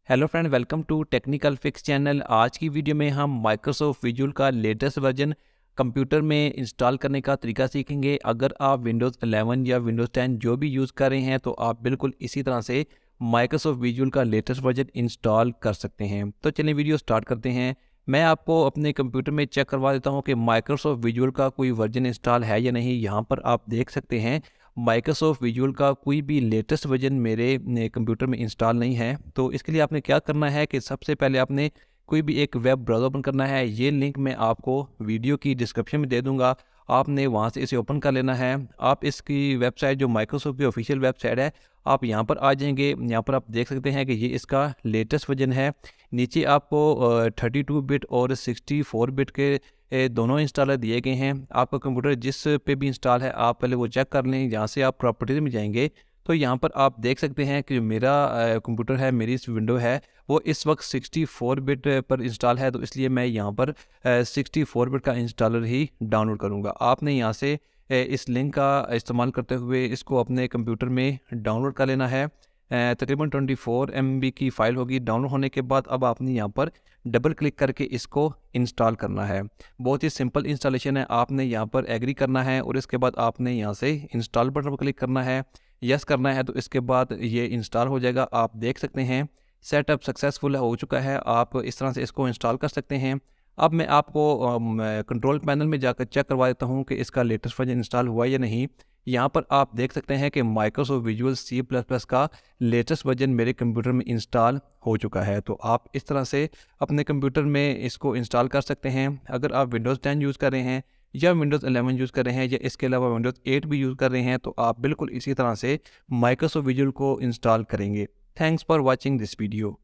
Hello friend, welcome to technical fix channel. आज की वीडियो में हम माइक्रोसॉफ्ट विजुअल का लेटेस्ट वर्जन कंप्यूटर में इंस्टॉल करने का तरीका सीखेंगे। अगर आप विंडोज़ 11 या विंडोज़ 10 जो भी यूज़ कर रहे हैं तो आप बिल्कुल इसी तरह से माइक्रोसॉफ्ट विजुअल का लेटेस्ट वर्जन इंस्टॉल कर सकते हैं। तो चलिए वीडियो स्टार्ट करते हैं। मैं आपको अपने कंप्यूटर में चेक करवा देता हूँ कि माइक्रोसॉफ्ट विजुअल का कोई वर्जन इंस्टॉल है या नहीं। यहाँ पर आप देख सकते हैं माइक्रोसॉफ्ट विजुअल का कोई भी लेटेस्ट वर्जन मेरे कंप्यूटर में इंस्टॉल नहीं है। तो इसके लिए आपने क्या करना है कि सबसे पहले आपने कोई भी एक वेब ब्राउज़र ओपन करना है। ये लिंक मैं आपको वीडियो की डिस्क्रिप्शन में दे दूँगा। आपने वहाँ से इसे ओपन कर लेना है। आप इसकी वेबसाइट जो माइक्रोसॉफ्ट की ऑफ़िशियल वेबसाइट है, आप यहाँ पर आ जाएँगे। यहाँ पर आप देख सकते हैं कि ये इसका लेटेस्ट वर्जन है। नीचे आपको 32 बिट और 64 बिट के दोनों इंस्टॉलर दिए गए हैं। आपका कंप्यूटर जिस पे भी इंस्टॉल है आप पहले वो चेक कर लें। यहाँ से आप प्रॉपर्टीज़ में जाएंगे तो यहाँ पर आप देख सकते हैं कि जो मेरा कंप्यूटर है, मेरी इस विंडो है, वो इस वक्त 64 बिट पर इंस्टॉल है। तो इसलिए मैं यहाँ पर 64 बिट का इंस्टॉलर ही डाउनलोड करूँगा। आपने यहाँ से इस लिंक का इस्तेमाल करते हुए इसको अपने कंप्यूटर में डाउनलोड कर लेना है। तकरीबन 24 MB की फ़ाइल होगी। डाउनलोड होने के बाद अब आपने यहाँ पर डबल क्लिक करके इसको इंस्टॉल करना है। बहुत ही सिंपल इंस्टॉलेशन है। आपने यहाँ पर एग्री करना है और इसके बाद आपने यहाँ से इंस्टॉल बटन पर क्लिक करना है, यस करना है। तो इसके बाद ये इंस्टॉल हो जाएगा। आप देख सकते हैं सेटअप सक्सेसफुल हो चुका है। आप इस तरह से इसको इंस्टॉल कर सकते हैं। अब मैं आपको कंट्रोल पैनल में जाकर चेक करवा देता हूँ कि इसका लेटेस्ट वर्जन इंस्टॉल हुआ या नहीं। यहाँ पर आप देख सकते हैं कि माइक्रोसॉफ्ट विजुअल C++ का लेटेस्ट वर्जन मेरे कंप्यूटर में इंस्टॉल हो चुका है। तो आप इस तरह से अपने कंप्यूटर में इसको इंस्टॉल कर सकते हैं। अगर आप विंडोज़ 10 यूज़ कर रहे हैं या विंडोज़ 11 यूज़ कर रहे हैं या इसके अलावा विंडोज़ 8 भी यूज़ कर रहे हैं तो आप बिल्कुल इसी तरह से माइक्रोसॉफ्ट विजुअल को इंस्टॉल करेंगे। Thanks for watching this video.